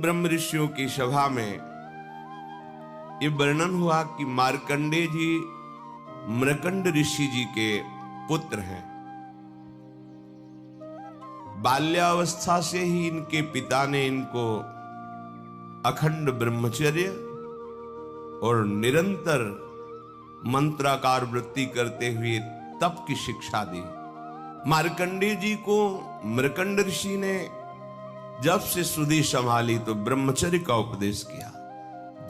ब्रह्म ऋषियों की सभा में ये वर्णन हुआ कि मार्कंडेय जी मृकंड ऋषि जी के पुत्र हैं। बाल्यावस्था से ही इनके पिता ने इनको अखंड ब्रह्मचर्य और निरंतर मंत्राकार वृत्ति करते हुए तप की शिक्षा दी। मार्कंडेय जी को मृकंड ऋषि ने जब से सुधि संभाली तो ब्रह्मचर्य का उपदेश किया,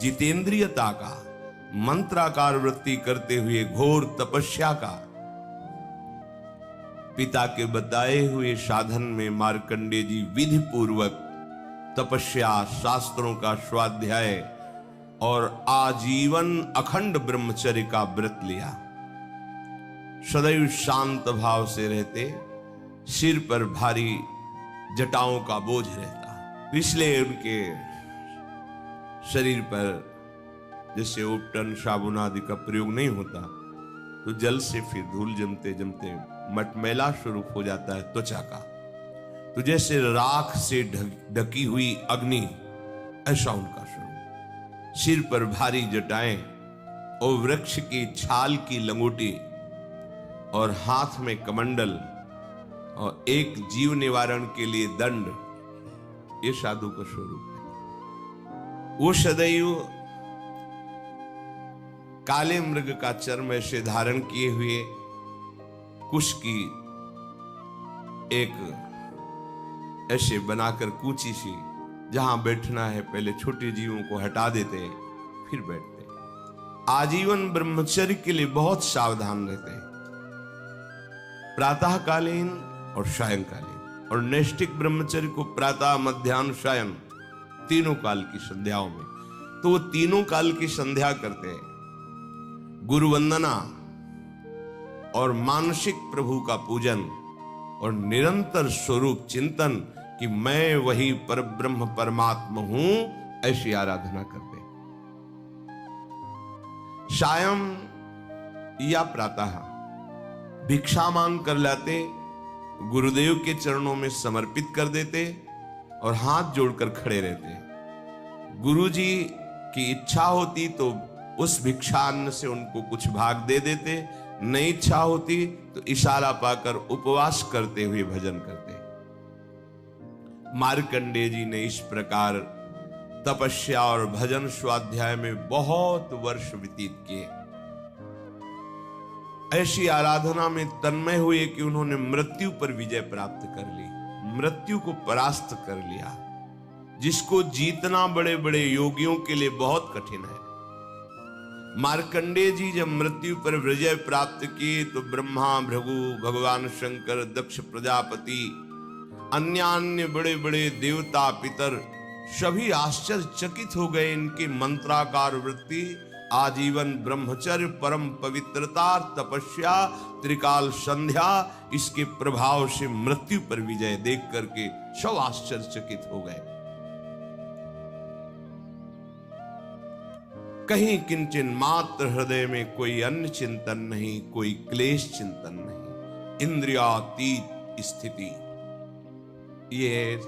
जितेंद्रियता का, मंत्राकार वृत्ति करते हुए घोर तपस्या का। पिता के बताए हुए साधन में मार्कंडेय जी विधि पूर्वक तपस्या, शास्त्रों का स्वाध्याय और आजीवन अखंड ब्रह्मचर्य का व्रत लिया। सदैव शांत भाव से रहते, सिर पर भारी जटाओं का बोझ रहता, इसलिए उनके शरीर पर जैसे उपटन साबुन आदि का प्रयोग नहीं होता तो जल से फिर धूल जमते जमते मटमैला स्वरूप हो जाता है त्वचा का, तो जैसे राख से ढकी हुई अग्नि ऐसा उनका स्वरूप। सिर पर भारी जटाएं और वृक्ष की छाल की लंगोटी और हाथ में कमंडल और एक जीव निवारण के लिए दंड, ये साधु का स्वरूप है। वो सदैव काले मृग का चर्म ऐसे धारण किए हुए, कुश की एक ऐसे बनाकर कूची सी, जहां बैठना है पहले छोटे जीवों को हटा देते फिर बैठते। आजीवन ब्रह्मचर्य के लिए बहुत सावधान रहते हैं, प्रातःकालीन और सायंकालीन, और नैष्ठिक ब्रह्मचर्य को प्रातः मध्याह्न सायं तीनों काल की संध्याओं में। तो वो तीनों काल की संध्या करते हैं, गुरु वंदना और मानसिक प्रभु का पूजन और निरंतर स्वरूप चिंतन कि मैं वही परब्रह्म परमात्मा हूं, ऐसी आराधना करते। सायं या प्रातः भिक्षा मांग कर लाते, गुरुदेव के चरणों में समर्पित कर देते और हाथ जोड़कर खड़े रहते। गुरुजी की इच्छा होती तो उस भिक्षान्न से उनको कुछ भाग दे देते, नहीं इच्छा होती तो इशारा पाकर उपवास करते हुए भजन करते। मार्कंडेय जी ने इस प्रकार तपस्या और भजन स्वाध्याय में बहुत वर्ष व्यतीत किए। ऐसी आराधना में तन्मय हुए कि उन्होंने मृत्यु पर विजय प्राप्त कर ली, मृत्यु को परास्त कर लिया, जिसको जीतना बड़े बड़े योगियों के लिए बहुत कठिन है। मार्कंडेय जी जब मृत्यु पर विजय प्राप्त किए तो ब्रह्मा, भृगु, भगवान शंकर, दक्ष प्रजापति, अन्य बड़े बड़े देवता पितर सभी आश्चर्यचकित हो गए। इनकी मंत्राकार वृत्ति, आजीवन ब्रह्मचर्य, परम पवित्रता, तपस्या, त्रिकाल संध्या, इसके प्रभाव से मृत्यु पर विजय देख करके सब आश्चर्यचकित हो गए। कहीं किंचन मात्र हृदय में कोई अन्य चिंतन नहीं, कोई क्लेश चिंतन नहीं, इंद्रियातीत स्थिति। ये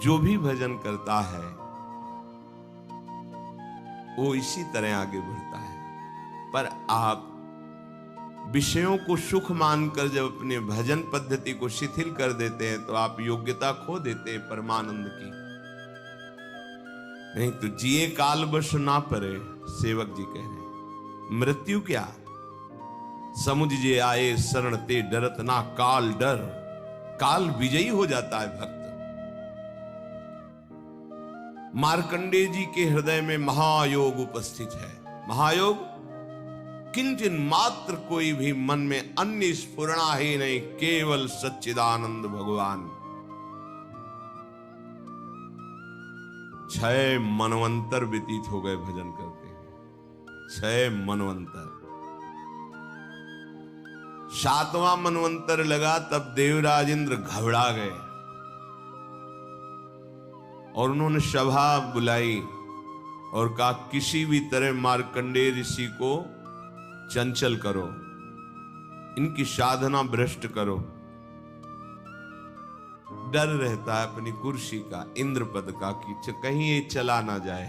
जो भी भजन करता है वो इसी तरह आगे बढ़ता है। पर आप विषयों को सुख मानकर जब अपने भजन पद्धति को शिथिल कर देते हैं तो आप योग्यता खो देते हैं परमानंद की। नहीं तो जिए काल बस ना परे, सेवक जी कह रहे। मृत्यु क्या, समुझ जे आए शरण ते डरत ना काल डर। काल विजयी हो जाता है भक्त। मार्कंडेय जी के हृदय में महायोग उपस्थित है। महायोग, किंचन मात्र कोई भी मन में अन्य स्फुरणा ही नहीं, केवल सच्चिदानंद भगवान। 6 मनवंतर व्यतीत हो गए भजन करते हुए, 6 मनवंतर। 7वां मनवंतर लगा तब देवराज इंद्र घबरा गए और उन्होंने सभा बुलाई और कहा किसी भी तरह मार्कंडेय ऋषि को चंचल करो, इनकी साधना भ्रष्ट करो। डर रहता है अपनी कुर्सी का, इंद्र पद का, कि कहीं ये चला ना जाए।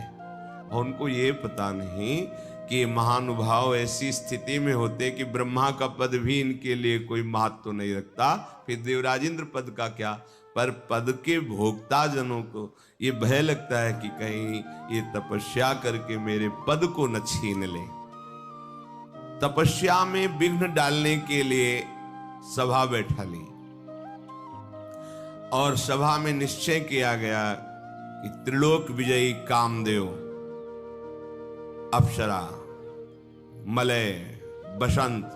और उनको ये पता नहीं कि महानुभाव ऐसी स्थिति में होते कि ब्रह्मा का पद भी इनके लिए कोई महत्व तो नहीं रखता, फिर देवराजेंद्र पद का क्या। पर पद के भोक्ता जनों को ये भय लगता है कि कहीं ये तपस्या करके मेरे पद को न छीन ले। तपस्या में विघ्न डालने के लिए सभा बैठा ली और सभा में निश्चय किया गया कि त्रिलोक विजयी कामदेव, अप्सरा, मलय, बसंत,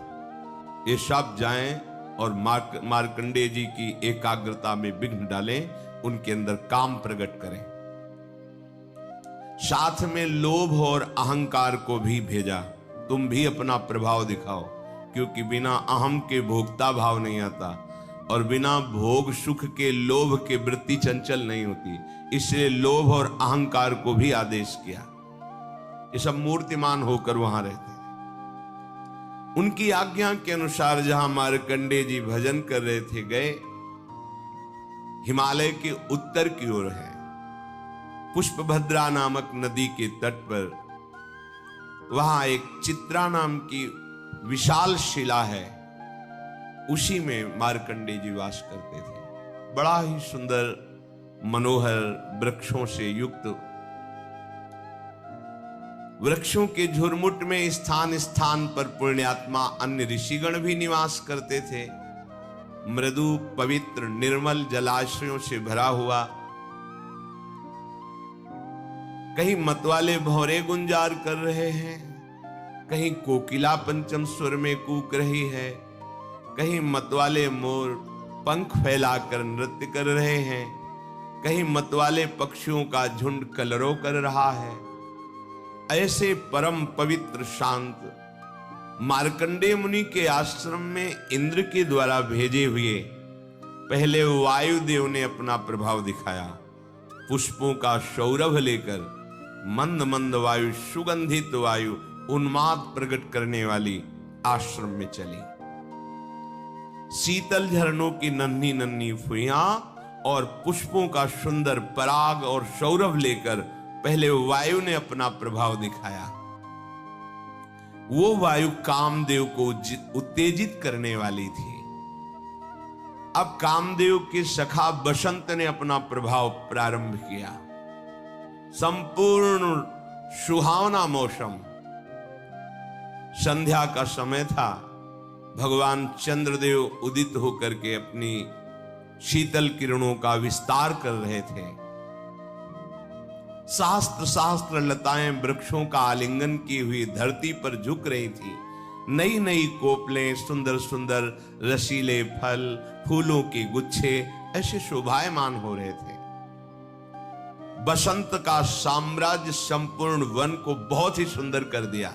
ये सब जाएं और मार्कंडेय जी की एकाग्रता में विघ्न डालें, उनके अंदर काम प्रकट करें। साथ में लोभ और अहंकार को भी भेजा, तुम भी अपना प्रभाव दिखाओ, क्योंकि बिना अहम के भोक्ता भाव नहीं आता और बिना भोग सुख के लोभ के वृत्ति चंचल नहीं होती। इसलिए लोभ और अहंकार को भी आदेश किया। ये सब मूर्तिमान होकर वहां रहते थे। उनकी आज्ञा के अनुसार जहां मार्कंडेय जी भजन कर रहे थे, गए हिमालय के उत्तर की ओर है, पुष्पभद्रा नामक नदी के तट पर, वहां एक चित्रा नाम की विशाल शिला है, उसी में मार्कंडेय जी वास करते थे। बड़ा ही सुंदर मनोहर वृक्षों से युक्त, वृक्षों के झुरमुट में स्थान स्थान पर पुण्यात्मा अन्य ऋषिगण भी निवास करते थे। मृदु पवित्र निर्मल जलाशयों से भरा हुआ, कहीं मतवाले भौरे गुंजार कर रहे हैं, कहीं कोकिला पंचम स्वर में कूक रही है, कहीं मतवाले मोर पंख फैलाकर नृत्य कर रहे हैं, कहीं मतवाले पक्षियों का झुंड कलरव कर रहा है। ऐसे परम पवित्र शांत मार्कंडेय मुनि के आश्रम में इंद्र के द्वारा भेजे हुए पहले वायुदेव ने अपना प्रभाव दिखाया। पुष्पों का सौरभ लेकर मंद मंद वायु, सुगंधित वायु उन्माद प्रकट करने वाली आश्रम में चली। शीतल झरनों की नन्ही नन्ही फुइयां और पुष्पों का सुंदर पराग और सौरभ लेकर पहले वायु ने अपना प्रभाव दिखाया। वो वायु कामदेव को उत्तेजित करने वाली थी। अब कामदेव के सखा बसंत ने अपना प्रभाव प्रारंभ किया। संपूर्ण सुहावना मौसम, संध्या का समय था। भगवान चंद्रदेव उदित होकर के अपनी शीतल किरणों का विस्तार कर रहे थे। शास्त्र शास्त्र लताएं वृक्षों का आलिंगन की हुई धरती पर झुक रही थी। नई नई कोपलें, सुंदर सुंदर रसीले फल, फूलों के गुच्छे ऐसे शोभायमान हो रहे थे। बसंत का साम्राज्य संपूर्ण वन को बहुत ही सुंदर कर दिया।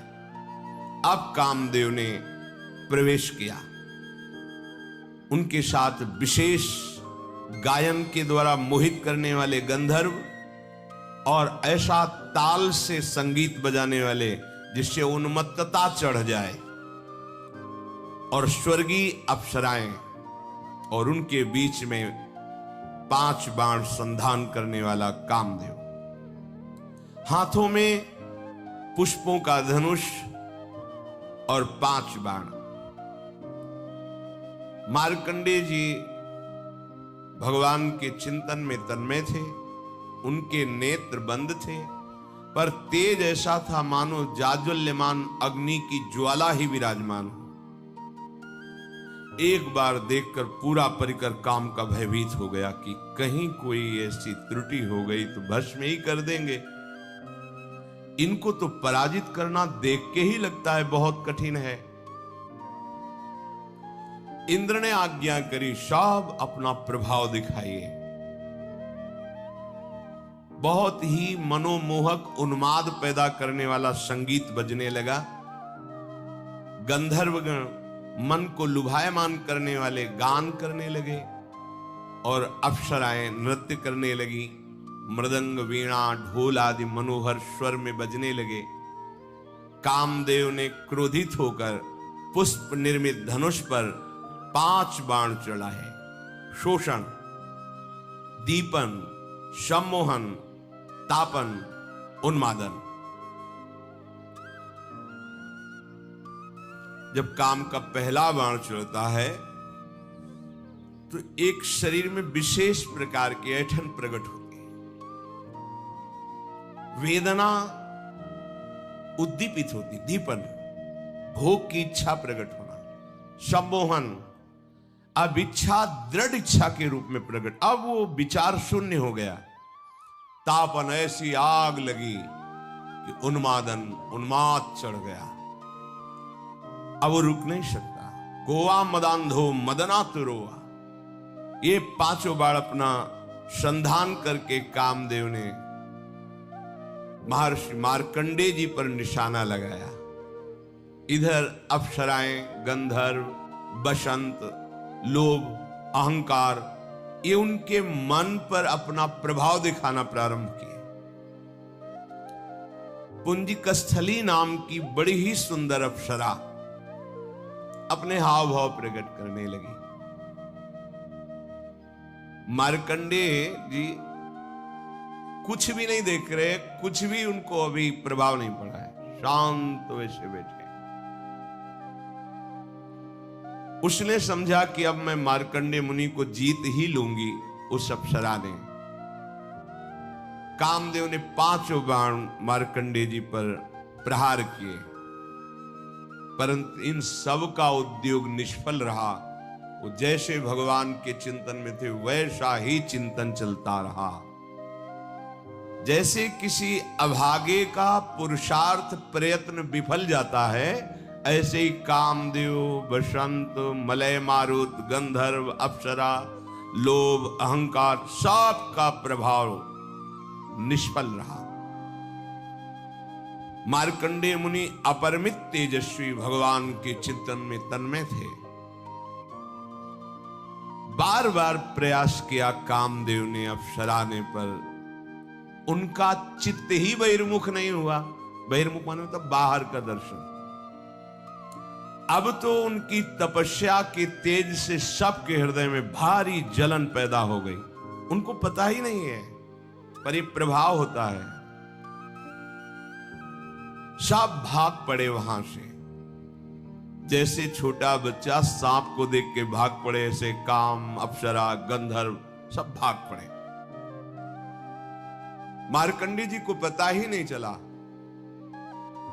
अब कामदेव ने प्रवेश किया। उनके साथ विशेष गायन के द्वारा मोहित करने वाले गंधर्व और ऐसा ताल से संगीत बजाने वाले जिससे उन्मत्तता चढ़ जाए, और स्वर्गीय अप्सराएं, और उनके बीच में 5 बाण संधान करने वाला कामदेव, हाथों में पुष्पों का धनुष और 5 बाण। मार्कंडेय जी भगवान के चिंतन में तन्मय थे। उनके नेत्र बंद थे, पर तेज ऐसा था मानो जाज्वल्यमान अग्नि की ज्वाला ही विराजमान हो। एक बार देखकर पूरा परिकर काम का भयभीत हो गया कि कहीं कोई ऐसी त्रुटि हो गई तो भस्म ही कर देंगे। इनको तो पराजित करना देख के ही लगता है बहुत कठिन है। इंद्र ने आज्ञा करी, सब अपना प्रभाव दिखाइए। बहुत ही मनोमोहक उन्माद पैदा करने वाला संगीत बजने लगा। गंधर्वगण मन को लुभायमान करने वाले गान करने लगे और अप्सराएं नृत्य करने लगी। मृदंग, वीणा, ढोल आदि मनोहर स्वर में बजने लगे। कामदेव ने क्रोधित होकर पुष्प निर्मित धनुष पर 5 बाण चढ़ाए। शोषण, दीपन, सम्मोहन, तापन, उन्मादन। जब काम का पहला बाण चलता है तो एक शरीर में विशेष प्रकार की ऐंठन प्रकट होती है, वेदना उद्दीपित होती, दीपन भोग की इच्छा प्रकट होना, सम्मोहन अब इच्छा दृढ़ इच्छा के रूप में प्रकट, अब वो विचार शून्य हो गया, तापन ऐसी आग लगी कि उन्मादन उन्माद चढ़ गया, अब वो रुक नहीं सकता। गोवा मदांधो मदना तुरोवा, ये पांचों बार अपना संधान करके कामदेव ने महर्षि मार्कंडेय जी पर निशाना लगाया। इधर अप्सराएं, गंधर्व, बसंत, लोभ, अहंकार, ये उनके मन पर अपना प्रभाव दिखाना प्रारंभ किए। पुंजिकस्थली नाम की बड़ी ही सुंदर अप्सरा अपने हाव भाव प्रकट करने लगी। मार्कंडेय जी कुछ भी नहीं देख रहे, कुछ भी उनको अभी प्रभाव नहीं पड़ा है, शांत वैसे बैठे। उसने समझा कि अब मैं मार्कंडेय मुनि को जीत ही लूंगी। उस अप्सरा ने, कामदेव ने पांचों बाण मार्कंडेय जी पर प्रहार किए, परंतु इन सब का उद्योग निष्फल रहा। वो जैसे भगवान के चिंतन में थे वैसा ही चिंतन चलता रहा। जैसे किसी अभागे का पुरुषार्थ प्रयत्न विफल जाता है, ऐसे ही कामदेव, बसंत, मलय मारुत, गंधर्व, अप्सरा, लोभ, अहंकार सब का प्रभाव निष्फल रहा। मार्कंडेय मुनि अपरिमित तेजस्वी भगवान के चिंतन में तन्मय थे। बार बार प्रयास किया कामदेव ने अप्सरा ने, पर उनका चित्त ही बहिर्मुख नहीं हुआ। बहिर्मुख माने तो बाहर का दर्शन। अब तो उनकी तपस्या के तेज से सबके हृदय में भारी जलन पैदा हो गई। उनको पता ही नहीं है, पर ये प्रभाव होता है। सब भाग पड़े वहां से, जैसे छोटा बच्चा सांप को देख के भाग पड़े, ऐसे काम, अप्सरा, गंधर्व सब भाग पड़े। मार्कंडेय जी को पता ही नहीं चला,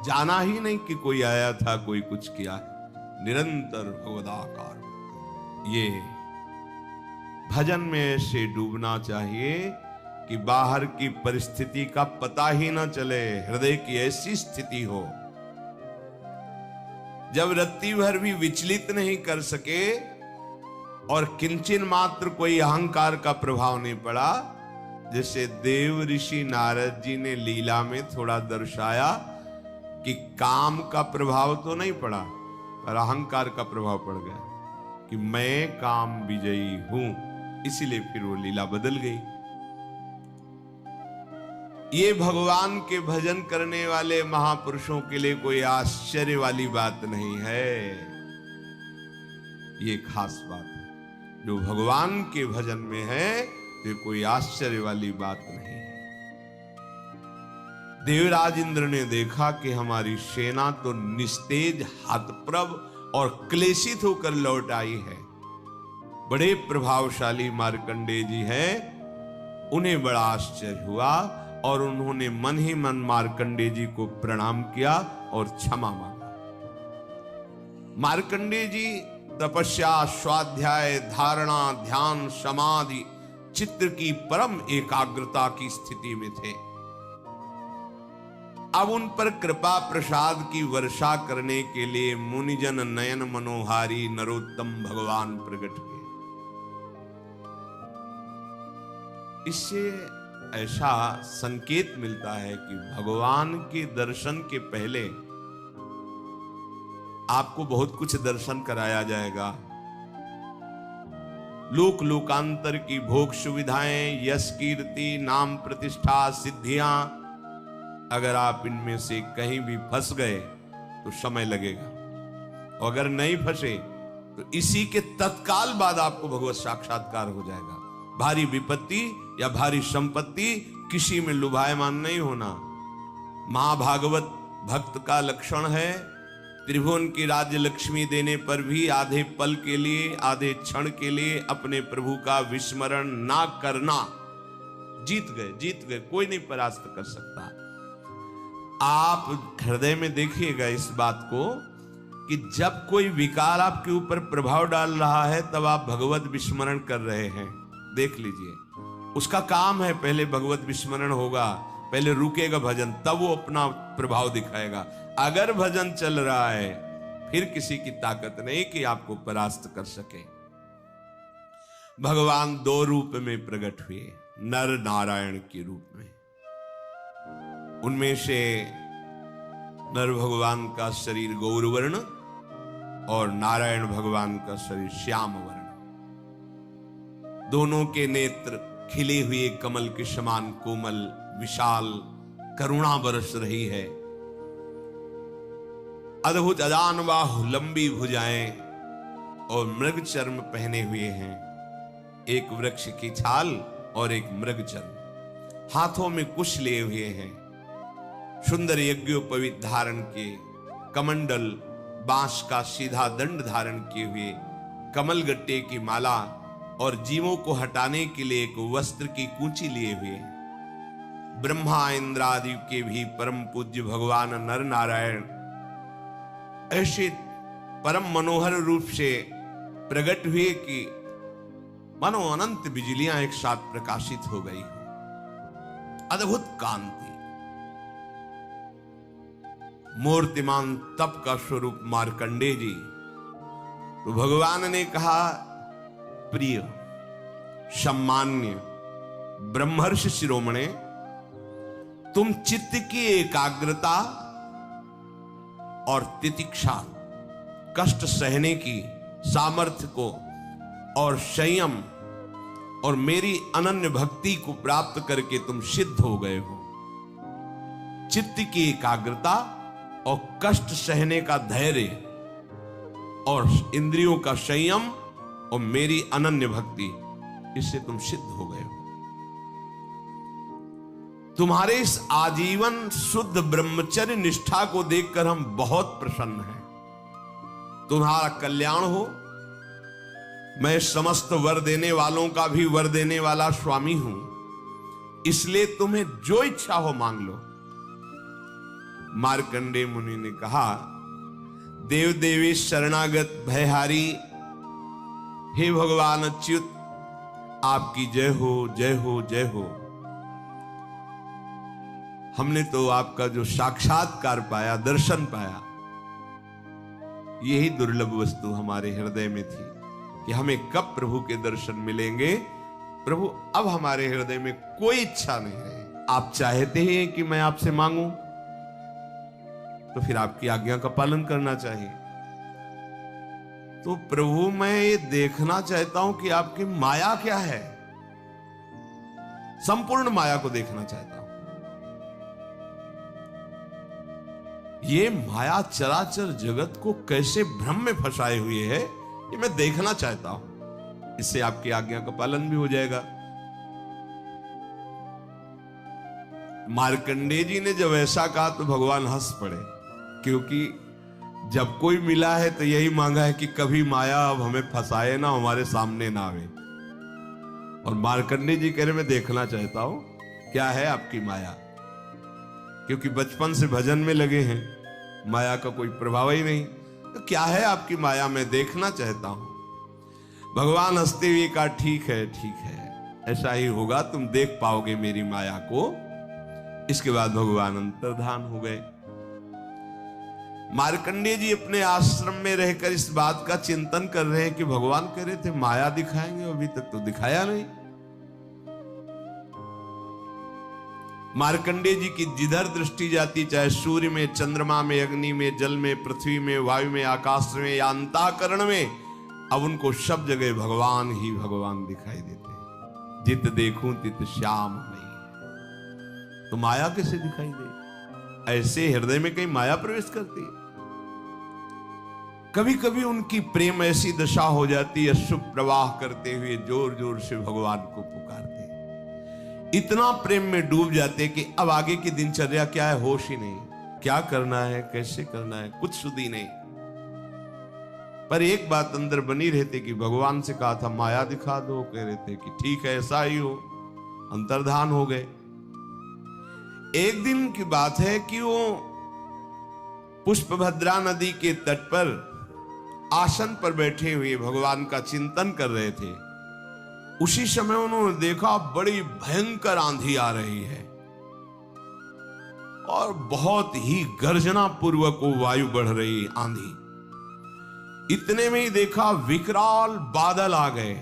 जाना ही नहीं कि कोई आया था, कोई कुछ किया। निरंतर भगवदाकार। ये भजन में ऐसे डूबना चाहिए कि बाहर की परिस्थिति का पता ही ना चले, हृदय की ऐसी स्थिति हो जब रत्ती भर भी विचलित नहीं कर सके और किंचन मात्र कोई अहंकार का प्रभाव नहीं पड़ा। जैसे देव ऋषि नारद जी ने लीला में थोड़ा दर्शाया कि काम का प्रभाव तो नहीं पड़ा, पर अहंकार का प्रभाव पड़ गया कि मैं काम विजयी हूं, इसीलिए फिर वो लीला बदल गई। ये भगवान के भजन करने वाले महापुरुषों के लिए कोई आश्चर्य वाली बात नहीं है। ये खास बात है, जो भगवान के भजन में है ये कोई आश्चर्य वाली बात नहीं है। देवराज इंद्र ने देखा कि हमारी सेना तो निस्तेज, हतप्रभ और क्लेशित होकर लौट आई है। बड़े प्रभावशाली मार्कंडेय जी हैं। उन्हें बड़ा आश्चर्य हुआ और उन्होंने मन ही मन मार्कंडेय जी को प्रणाम किया और क्षमा मांगा। मार्कंडेय जी तपस्या, स्वाध्याय, धारणा, ध्यान, समाधि, चित्त की परम एकाग्रता की स्थिति में थे। अब उन पर कृपा प्रसाद की वर्षा करने के लिए मुनिजन नयन मनोहारी नरोत्तम भगवान प्रकट हुए। इससे ऐसा संकेत मिलता है कि भगवान के दर्शन के पहले आपको बहुत कुछ दर्शन कराया जाएगा। लोक लोकांतर की भोग सुविधाएं, यश, कीर्ति, नाम, प्रतिष्ठा, सिद्धियां, अगर आप इनमें से कहीं भी फंस गए तो समय लगेगा, और अगर नहीं फंसे तो इसी के तत्काल बाद आपको भगवत साक्षात्कार हो जाएगा। भारी विपत्ति या भारी संपत्ति किसी में लुभायमान नहीं होना। महाभागवत भक्त का लक्षण है, त्रिभुवन की राज्य लक्ष्मी देने पर भी आधे पल के लिए, आधे क्षण के लिए अपने प्रभु का विस्मरण ना करना। जीत गए, कोई नहीं परास्त कर सकता। आप हृदय में देखिएगा इस बात को कि जब कोई विकार आपके ऊपर प्रभाव डाल रहा है तब आप भगवत विस्मरण कर रहे हैं। देख लीजिए, उसका काम है, पहले भगवत विस्मरण होगा, पहले रुकेगा भजन, तब वो अपना प्रभाव दिखाएगा। अगर भजन चल रहा है फिर किसी की ताकत नहीं कि आपको परास्त कर सके। भगवान दो रूप में प्रकट हुए, नर नारायण के रूप में। उनमें से नर भगवान का शरीर गौरवर्ण और नारायण भगवान का शरीर श्याम वर्ण। दोनों के नेत्र खिले हुए कमल के समान कोमल, विशाल, करुणा बरस रही है। अद्भुत अजान बाहु, लंबी भुजाएं और मृग चर्म पहने हुए हैं। एक वृक्ष की छाल और एक मृग चर्म, हाथों में कुश लिए हुए हैं। सुंदर यज्ञोपवीत धारण किए, कमंडल, बांस का सीधा दंड धारण किए हुए, कमल गट्टे की माला और जीवों को हटाने के लिए एक वस्त्र की कूंची लिए हुए। ब्रह्मा इंद्र आदि के भी परम पूज्य भगवान नर नारायण ऐसे परम मनोहर रूप से प्रकट हुए कि मानो अनंत बिजलियां एक साथ प्रकाशित हो गई। अद्भुत कांति, मूर्तिमान तप का स्वरूप मार्कंडेय जी। तो भगवान ने कहा, प्रिय सम्मान्य ब्रह्मर्षि शिरोमणे, तुम चित्त की एकाग्रता और तितिक्षा, कष्ट सहने की सामर्थ्य को और संयम और मेरी अनन्य भक्ति को प्राप्त करके तुम सिद्ध हो गए हो। चित्त की एकाग्रता और कष्ट सहने का धैर्य और इंद्रियों का संयम और मेरी अनन्य भक्ति, इससे तुम सिद्ध हो गए हो। तुम्हारे इस आजीवन शुद्ध ब्रह्मचर्य निष्ठा को देखकर हम बहुत प्रसन्न हैं। तुम्हारा कल्याण हो। मैं समस्त वर देने वालों का भी वर देने वाला स्वामी हूं, इसलिए तुम्हें जो इच्छा हो मांग लो। मार्कंडेय मुनि ने कहा, देव देवेश शरणागत भयहारी, हे भगवान अच्युत, आपकी जय हो, जय हो, जय हो। हमने तो आपका जो साक्षात्कार पाया, दर्शन पाया, यही दुर्लभ वस्तु हमारे हृदय में थी कि हमें कब प्रभु के दर्शन मिलेंगे। प्रभु, अब हमारे हृदय में कोई इच्छा नहीं है। आप चाहते हैं कि मैं आपसे मांगूं, तो फिर आपकी आज्ञा का पालन करना चाहिए। तो प्रभु, मैं ये देखना चाहता हूं कि आपकी माया क्या है, संपूर्ण माया को देखना चाहता हूं। ये माया चराचर जगत को कैसे भ्रम में फंसाए हुए है, ये मैं देखना चाहता हूं। इससे आपकी आज्ञा का पालन भी हो जाएगा। मार्कंडेय जी ने जब ऐसा कहा तो भगवान हंस पड़े, क्योंकि जब कोई मिला है तो यही मांगा है कि कभी माया अब हमें फंसाए ना, हमारे सामने ना आवे। और मार्कंडेय जी कह रहे, मैं देखना चाहता हूं क्या है आपकी माया, क्योंकि बचपन से भजन में लगे हैं, माया का कोई प्रभाव ही नहीं। तो क्या है आपकी माया, मैं देखना चाहता हूं। भगवान हंसते हुए कहा, ठीक है, ठीक है, ऐसा ही होगा, तुम देख पाओगे मेरी माया को। इसके बाद भगवान अंतर्धान हो गए। मार्कंडेय जी अपने आश्रम में रहकर इस बात का चिंतन कर रहे हैं कि भगवान कह रहे थे माया दिखाएंगे, अभी तक तो दिखाया नहीं। मार्कंडेय जी की जिधर दृष्टि जाती, चाहे सूर्य में, चंद्रमा में, अग्नि में, जल में, पृथ्वी में, वायु में, आकाश में या अंतःकरण में, अब उनको सब जगह भगवान ही भगवान दिखाई देते हैं। जित देखूं तित श्याम नहीं। तो माया कैसे दिखाई दे? ऐसे हृदय में कहीं माया प्रवेश करती है? कभी कभी उनकी प्रेम ऐसी दशा हो जाती है, शुभ प्रवाह करते हुए जोर जोर से भगवान को पुकारते, इतना प्रेम में डूब जाते कि अब आगे की दिनचर्या क्या है होश ही नहीं, क्या करना है कैसे करना है कुछ सुधी नहीं। पर एक बात अंदर बनी रहती कि भगवान से कहा था माया दिखा दो, कह रहे थे कि ठीक है ऐसा ही हो, अंतर्धान हो गए। एक दिन की बात है कि वो पुष्पभद्रा नदी के तट पर आसन पर बैठे हुए भगवान का चिंतन कर रहे थे। उसी समय उन्होंने देखा बड़ी भयंकर आंधी आ रही है और बहुत ही गर्जना पूर्वक वो वायु बढ़ रही आंधी। इतने में ही देखा विकराल बादल आ गए,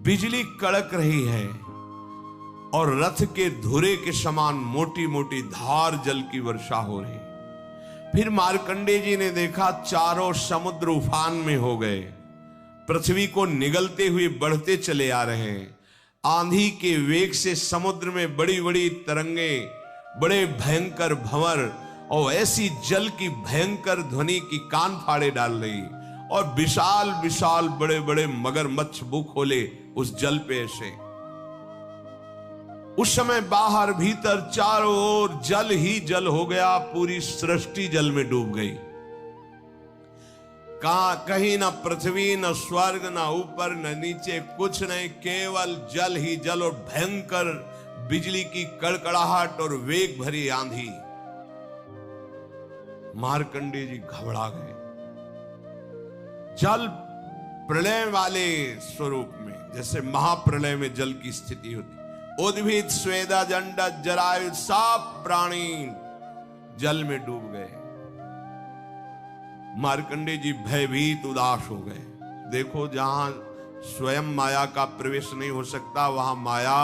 बिजली कड़क रही है और रथ के धुरे के समान मोटी मोटी धार जल की वर्षा हो रही। फिर मार्कंडेय जी ने देखा चारों समुद्र उफान में हो गए, पृथ्वी को निगलते हुए बढ़ते चले आ रहे हैं। आंधी के वेग से समुद्र में बड़ी बड़ी तरंगे, बड़े भयंकर भंवर और ऐसी जल की भयंकर ध्वनि की कान फाड़े डाल रही, और विशाल विशाल बड़े बड़े मगरमच्छ मुंह खोले उस जल पे ऐसे। उस समय बाहर भीतर चारों ओर जल ही जल हो गया, पूरी सृष्टि जल में डूब गई। कहीं ना पृथ्वी न स्वर्ग न ऊपर न नीचे कुछ नहीं, केवल जल ही जल और भयंकर बिजली की कड़कड़ाहट और वेग भरी आंधी। मार्कंडेय जी घबरा गए। जल प्रलय वाले स्वरूप में, जैसे महाप्रलय में जल की स्थिति होती, उद्भिद स्वेदा जंड जरायु सब प्राणी जल में डूब गए। मार्कंडेय जी भयभीत उदास हो गए। देखो जहां स्वयं माया का प्रवेश नहीं हो सकता, वहां माया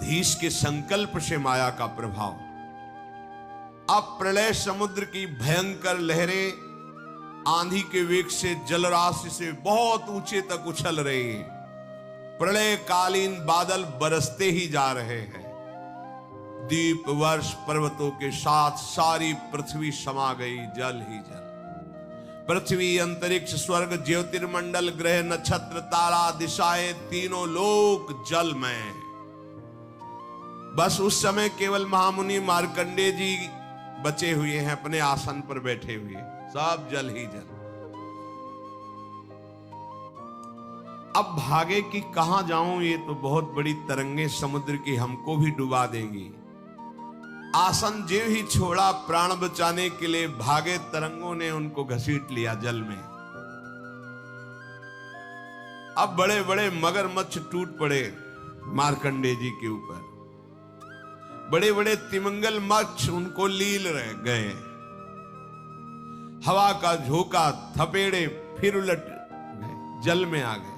धीश के संकल्प से माया का प्रभाव। अब प्रलय समुद्र की भयंकर लहरें आंधी के वेग से जलराशि से बहुत ऊंचे तक उछल रही हैं। प्रलय कालीन बादल बरसते ही जा रहे हैं। दीप वर्ष पर्वतों के साथ सारी पृथ्वी समा गई, जल ही जल। पृथ्वी, अंतरिक्ष, स्वर्ग, ज्योतिर्मंडल, ग्रह, नक्षत्र, तारा, दिशाएं, तीनों लोक जल में। बस उस समय केवल महामुनि मार्कंडेय जी बचे हुए हैं, अपने आसन पर बैठे हुए, सब जल ही जल। अब भागे कि कहां जाऊं, ये तो बहुत बड़ी तरंगे समुद्र की हमको भी डुबा देंगी। आसन जो ही छोड़ा प्राण बचाने के लिए भागे, तरंगों ने उनको घसीट लिया जल में। अब बड़े बड़े मगरमच्छ टूट पड़े मार्कंडेय जी के ऊपर, बड़े बड़े तिमिंगल मच्छ उनको लील रह गए। हवा का झोंका थपेड़े फिर उलट गए, जल में आ गए,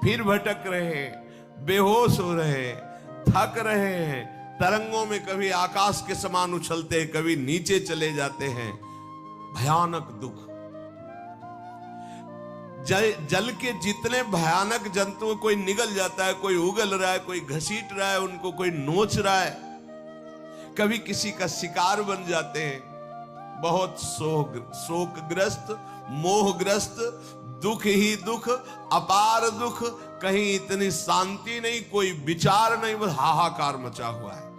फिर भटक रहे, बेहोश हो रहे, थक रहे हैं। तरंगों में कभी आकाश के समान उछलते हैं, कभी नीचे चले जाते हैं। भयानक दुख। जल के जितने भयानक जंतु, कोई निगल जाता है, कोई उगल रहा है, कोई घसीट रहा है उनको, कोई नोच रहा है, कभी किसी का शिकार बन जाते हैं। बहुत शोकग्रस्त, मोहग्रस्त, दुख ही दुख, अपार दुख, कहीं इतनी शांति नहीं, कोई विचार नहीं, बस हाहाकार मचा हुआ है।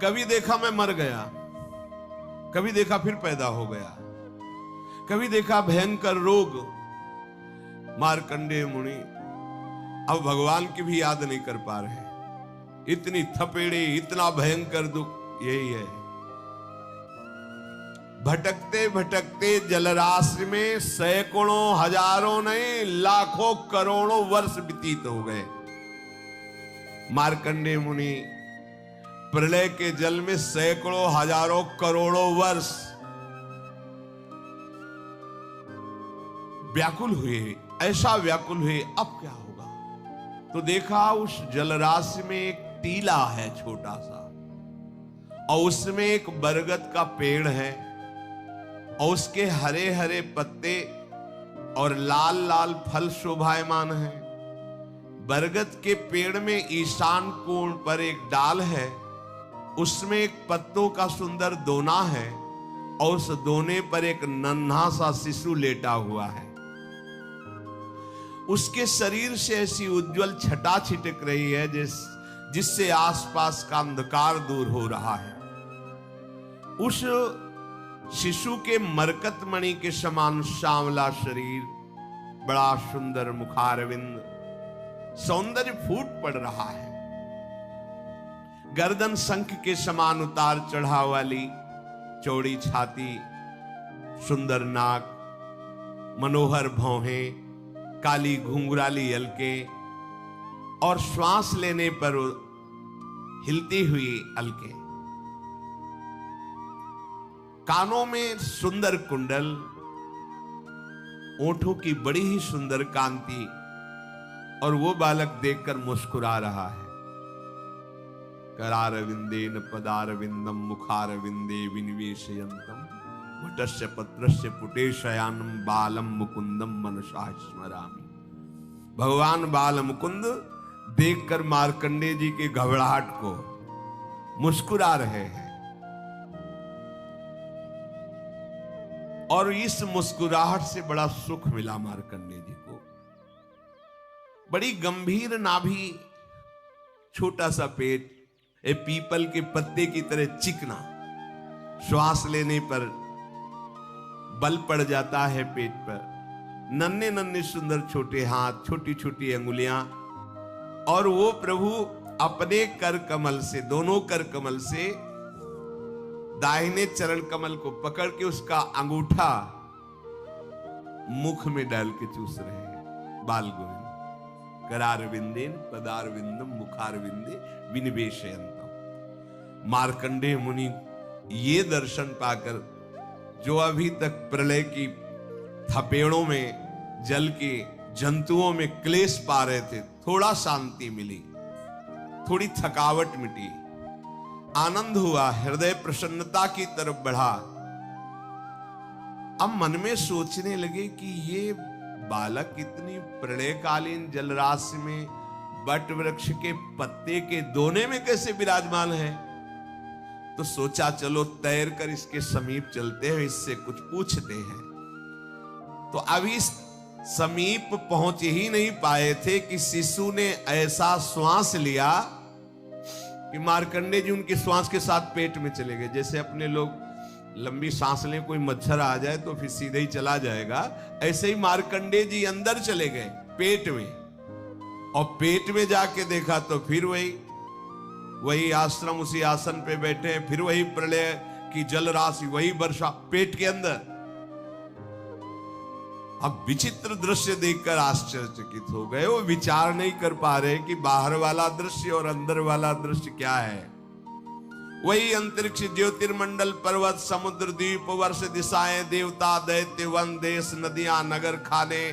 कभी देखा मैं मर गया, कभी देखा फिर पैदा हो गया, कभी देखा भयंकर रोग। मार्कंडेय मुनि अब भगवान की भी याद नहीं कर पा रहे, इतनी थपेड़े, इतना भयंकर दुख। यही है, भटकते भटकते जलराशि में सैकड़ों, हजारों नहीं, लाखों करोड़ों वर्ष व्यतीत हो गए। मार्कंडेय मुनि प्रलय के जल में सैकड़ों, हजारों, करोड़ों वर्ष व्याकुल हुए, ऐसा व्याकुल हुए अब क्या होगा। तो देखा उस जलराशि में एक टीला है छोटा सा, और उसमें एक बरगद का पेड़ है, और उसके हरे हरे पत्ते और लाल लाल फल शोभायमान है। बरगद के पेड़ में ईशान कोण पर एक डाल है, उसमें एक पत्तों का सुंदर दोना है, और उस दोने पर एक नन्हा सा शिशु लेटा हुआ है। उसके शरीर से ऐसी उज्जवल छटा छिटक रही है जिससे आसपास का अंधकार दूर हो रहा है। उस शिशु के मरकत मणि के समान श्यामला शरीर, बड़ा सुंदर मुखारविंद, सौंदर्य फूट पड़ रहा है। गर्दन शंख के समान उतार चढ़ाव वाली चौड़ी छाती, सुंदर नाक, मनोहर भौहें, काली घुंघराली अलकें और श्वास लेने पर हिलती हुई अलकें। कानों में सुंदर कुंडल, ओंठों की बड़ी ही सुंदर कांति, और वो बालक देखकर मुस्कुरा रहा है। करारविंदेन पदारविंदम मुखारविंदे विनिवेशयन्तम वटस्य पत्रस्य पुटेशयानम बालम मुकुंदम मनसा स्मरामि। भगवान बाल मुकुंद देखकर मार्कंडेय जी के घबराहट को मुस्कुरा रहे हैं, और इस मुस्कुराहट से बड़ा सुख मिला मार्कंडेय जी को। बड़ी गंभीर नाभि, छोटा सा पेट, एक पीपल के पत्ते की तरह चिकना, श्वास लेने पर बल पड़ जाता है पेट पर। नन्हे नन्हे सुंदर छोटे हाथ, छोटी छोटी अंगुलियां, और वो प्रभु अपने कर कमल से, दोनों कर कमल से दाहिने चरण कमल को पकड़ के उसका अंगूठा मुख में डाल के चूस रहे हैं। बाल गोविंद करारविंदेन पदारविंदम मुखारविंदे विनिवेशयन्तम। मार्कंडेय मुनि ये दर्शन पाकर, जो अभी तक प्रलय की थपेड़ों में, जल के जंतुओं में क्लेश पा रहे थे, थोड़ा शांति मिली, थोड़ी थकावट मिटी, आनंद हुआ, हृदय प्रसन्नता की तरफ बढ़ा। अब मन में सोचने लगे कि ये बालक इतनी प्रलयकालीन जलराशि में बट वृक्ष के पत्ते के दोने में कैसे विराजमान है। तो सोचा चलो तैर कर इसके समीप चलते हैं, इससे कुछ पूछते हैं। तो अभी समीप पहुंच ही नहीं पाए थे कि शिशु ने ऐसा श्वास लिया कि मार्कंडेय जी उनके श्वास के साथ पेट में चले गए। जैसे अपने लोग लंबी सांस लें, कोई मच्छर आ जाए तो फिर सीधे ही चला जाएगा, ऐसे ही मार्कंडेय जी अंदर चले गए पेट में। और पेट में जाके देखा तो फिर वही आश्रम, उसी आसन पे बैठे, फिर वही प्रलय की जल राशि, वही वर्षा पेट के अंदर। अब विचित्र दृश्य देखकर आश्चर्यचकित हो गए। वो विचार नहीं कर पा रहे कि बाहर वाला दृश्य और अंदर वाला दृश्य क्या है। वही अंतरिक्ष, ज्योतिर्मंडल, पर्वत, समुद्र, द्वीप, वर्ष, दिशाएं, देवता, दैत्य, वन, देश, नदियां, नगर, खाने,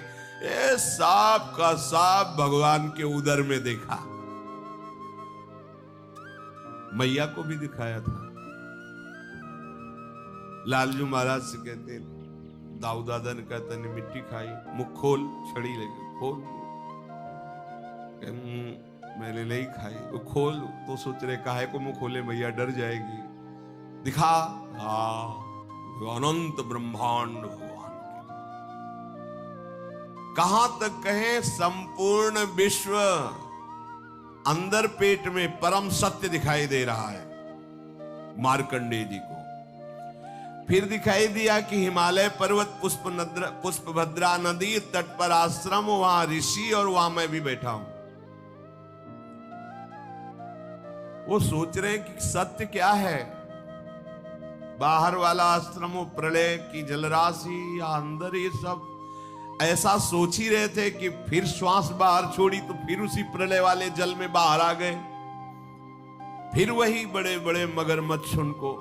ये सब का सब भगवान के उदर में देखा। मैया को भी दिखाया था। लालजू महाराज से कहते, दाऊ दादा ने कहता ने मिट्टी खाई, मुख खोल, छड़ी लगे, खोल। मैंने नहीं खाई। वो खोल तो सोच रहे काहे को मुंह खोले, मैया डर जाएगी। दिखा, अनंत ब्रह्मांड भगवान के। कहां तक कहें, संपूर्ण विश्व अंदर पेट में परम सत्य दिखाई दे रहा है मार्कंडेय जी को। फिर दिखाई दिया कि हिमालय पर्वत, पुष्पभद्रा नदी तट पर आश्रम, वहां ऋषि, और वहां मैं भी बैठा हूं। वो सोच रहे हैं कि सत्य क्या है, बाहर वाला आश्रम, प्रलय की जलराशि, या अंदर, ये सब ऐसा सोच ही रहे थे कि फिर श्वास बाहर छोड़ी तो फिर उसी प्रलय वाले जल में बाहर आ गए। फिर वही बड़े बड़े मगरमच्छ उनको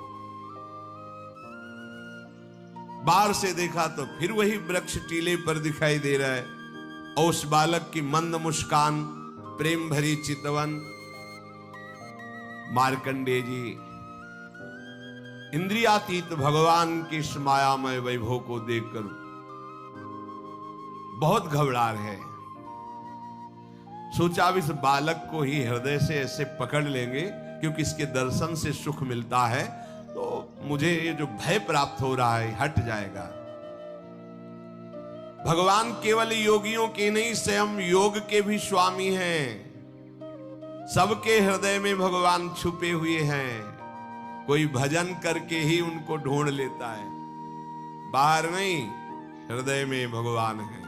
बाहर से देखा तो फिर वही वृक्ष टीले पर दिखाई दे रहा है। और उस बालक की मंद मुस्कान, प्रेम भरी चितवन। मार्कंडेय जी इंद्रियातीत भगवान की इस मायामय वैभव को देखकर बहुत घबरा रहे। सोचा अब इस बालक को ही हृदय से ऐसे पकड़ लेंगे, क्योंकि इसके दर्शन से सुख मिलता है। तो मुझे ये जो भय प्राप्त हो रहा है हट जाएगा। भगवान केवल योगियों के नहीं, स्वयं योग के भी स्वामी हैं। सबके हृदय में भगवान छुपे हुए हैं। कोई भजन करके ही उनको ढूंढ लेता है, बाहर नहीं, हृदय में भगवान है।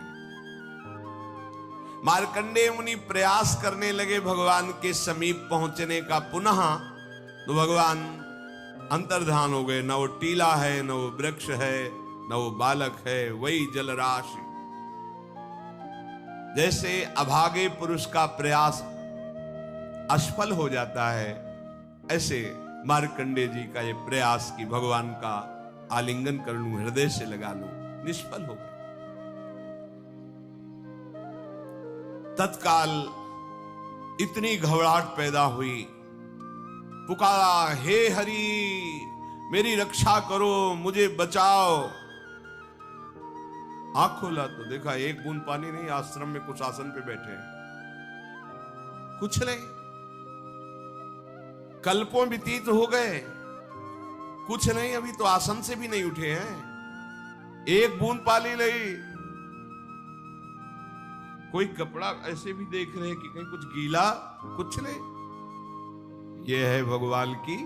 मार्कंडेय मुनि प्रयास करने लगे भगवान के समीप पहुंचने का पुनः, तो भगवान अंतर्धान हो गए। न वो टीला है, न वो वृक्ष है, न वो बालक है, वही जलराशि। जैसे अभागे पुरुष का प्रयास असफल हो जाता है, ऐसे मार्कंडेय जी का ये प्रयास कि भगवान का आलिंगन कर लूं, हृदय से लगा लूं, निष्फल हो गए। तत्काल इतनी घबराहट पैदा हुई, पुकारा, हे हरि मेरी रक्षा करो, मुझे बचाओ। आंख खोला तो देखा एक बूंद पानी नहीं, आश्रम में कुछ आसन पे बैठे हैं, कुछ नहीं। कल्पों व्यतीत हो गए, कुछ नहीं, अभी तो आसन से भी नहीं उठे हैं, एक बूंद पानी नहीं। कोई कपड़ा ऐसे भी देख रहे हैं कि कहीं कुछ गीला, कुछ नहीं। यह है भगवान की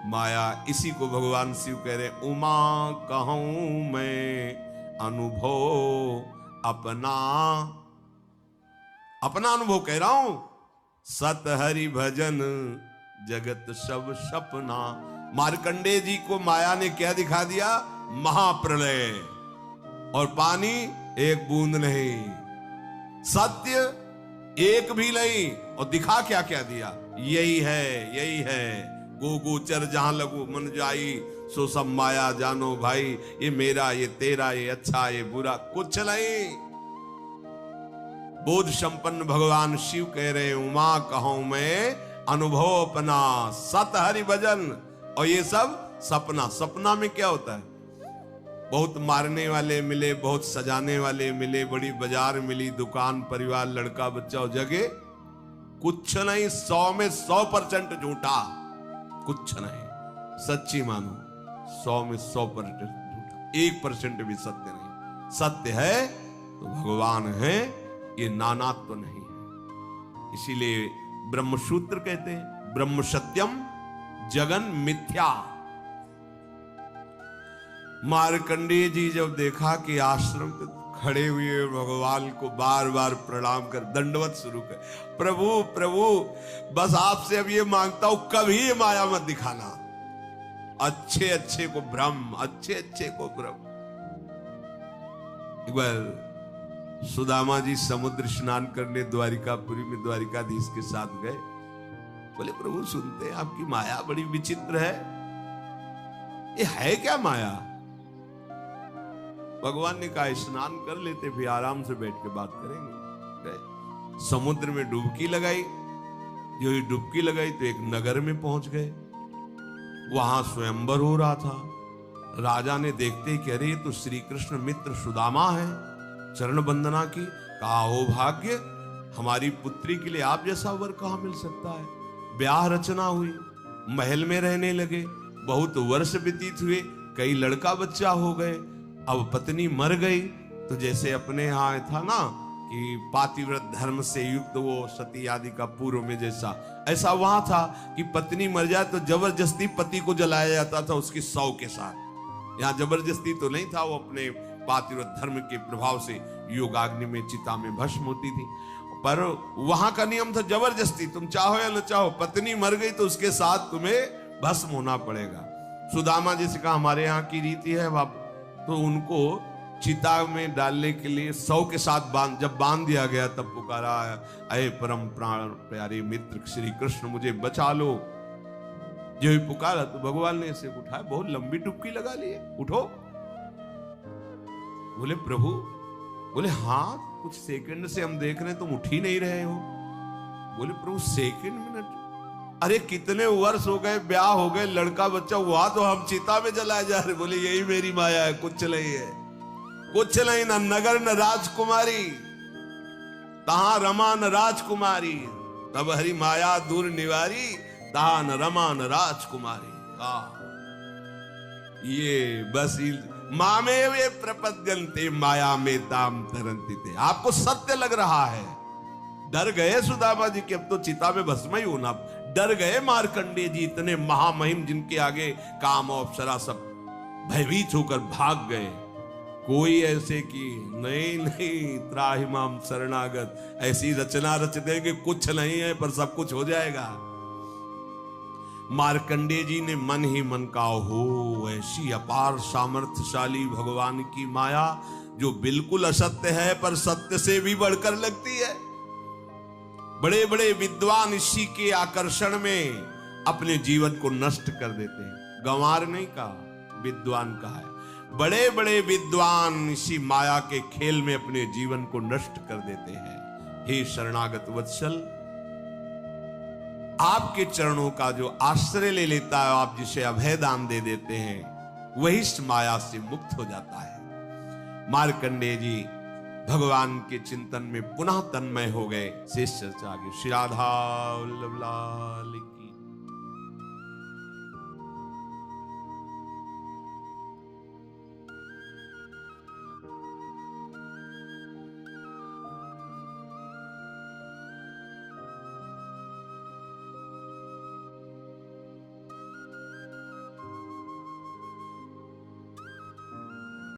माया। इसी को भगवान शिव कह रहे, उमा कहूं मैं अनुभव अपना, अपना अनुभव कह रहा हूं। सत हरि भजन जगत सब सपना। मार्कंडेय जी को माया ने क्या दिखा दिया? महाप्रलय, और पानी एक बूंद नहीं, सत्य एक भी नहीं, और दिखा क्या क्या दिया? यही है, यही है। गो गोचर जहां लगो मन जाई, सो सब माया जानो भाई। ये मेरा, ये तेरा, ये अच्छा, ये बुरा, कुछ नहीं। बोध संपन्न भगवान शिव कह रहे, उमा कहूं मैं अनुभव अपना, सत हरि भजन। और ये सब सपना। सपना में क्या होता है? बहुत मारने वाले मिले, बहुत सजाने वाले मिले, बड़ी बाजार मिली, दुकान, परिवार, लड़का, बच्चा, और जगह कुछ नहीं। 100 में 100% झूठा, कुछ नहीं। सच्ची मानो 100 में 100% झूठा, 1% भी सत्य नहीं। सत्य है तो भगवान है, ये नानात्व नहीं है। इसीलिए ब्रह्मसूत्र कहते हैं, ब्रह्म सत्यम जगन मिथ्या। मार्कंडेय जी जब देखा कि आश्रम पे खड़े हुए भगवान को बार बार प्रणाम कर दंडवत शुरू कर, प्रभु प्रभु बस आपसे अब ये मांगता हूं, कभी ये माया मत दिखाना। अच्छे अच्छे को भ्रम, अच्छे अच्छे को भ्रम। एक बार सुदामा जी समुद्र स्नान करने द्वारिकापुरी में द्वारिकाधीश के साथ गए। बोले, प्रभु सुनते हैं आपकी माया बड़ी विचित्र है, ये है क्या माया? भगवान ने कहा, स्नान कर लेते, फिर आराम से बैठ के बात करेंगे। गए समुद्र में डुबकी लगाई। जो ही डुबकी लगाई तो एक नगर में पहुंच गए। वहां स्वयंवर हो रहा था। राजा ने देखते ही, कह रहे तो श्री कृष्ण मित्र सुदामा है, चरण वंदना की। कहा, हो भाग्य, हमारी पुत्री के लिए आप जैसा वर कहां मिल सकता है। ब्याह रचना हुई, महल में रहने लगे, बहुत वर्ष व्यतीत हुए, कई लड़का बच्चा हो गए। अब पत्नी मर गई तो जैसे अपने यहाँ था ना कि पातिव्रत धर्म से युक्त वो सती आदि का पूर्व में जैसा, ऐसा वहां था कि पत्नी मर जाए तो जबरदस्ती पति को जलाया जाता था उसकी शव के साथ। यहाँ जबरदस्ती तो नहीं था, वो अपने पातिव्रत धर्म के प्रभाव से योगाग्नि में, चिता में भस्म होती थी। पर वहां का नियम था जबरदस्ती, तुम चाहो या न चाहो, पत्नी मर गई तो उसके साथ तुम्हें भस्म होना पड़ेगा। सुदामा जी से कहा, हमारे यहाँ की रीति है बाबू। तो उनको चिता में डालने के लिए शव के साथ जब बांध दिया गया, तब पुकारा, अये परम प्राण प्यारे मित्र श्री कृष्ण, मुझे बचा लो। जो ही पुकारा तो भगवान ने इसे उठाया, बहुत लंबी डुबकी लगा लिए, उठो। बोले, प्रभु, बोले हाँ, कुछ सेकंड से हम देख रहे हैं तुम उठ ही नहीं रहे हो। बोले, प्रभु सेकंड, मिनट, अरे कितने वर्ष हो गए, ब्याह हो गए, लड़का बच्चा हुआ, तो हम चिता में जलाए जा रहे। बोले, यही मेरी माया है, कुछ नहीं है, कुछ नहीं। न नगर न राजकुमारी, तहां रमा न राजकुमारी, तब हरि माया दूर निवारी, तहां न रमा न राजकुमारी। ये बस मामे वे प्रपद्यन्ते माया में ताम तरंती थे। आपको सत्य लग रहा है, डर गए सुदामा जी कि अब तो चिता में भस्म ही होना, डर गए मार्कंडेय जी, इतने महामहिम जिनके आगे काम और अप्सरा सब भयभीत होकर भाग गए। कोई ऐसे कि नहीं नहीं त्राहिमाम शरणागत, ऐसी रचना रच देंगे कुछ नहीं है पर सब कुछ हो जाएगा। मार्कंडेय जी ने मन ही मन कहा, हो ऐसी अपार सामर्थ्यशाली भगवान की माया जो बिल्कुल असत्य है पर सत्य से भी बढ़कर लगती है। बड़े बड़े विद्वान इसी के आकर्षण में अपने जीवन को नष्ट कर देते हैं। गंवार नहीं कहा, विद्वान कहा है। बड़े बड़े विद्वान इसी माया के खेल में अपने जीवन को नष्ट कर देते हैं। हे शरणागत वत्सल, आपके चरणों का जो आश्रय ले लेता है, आप जिसे अभय दान दे देते हैं, वही इस माया से मुक्त हो जाता है। मार्कंडेय जी भगवान के चिंतन में पुनः तन्मय हो गए। शेष चर्चा आगे। श्री राधा वल्लभ लाल की।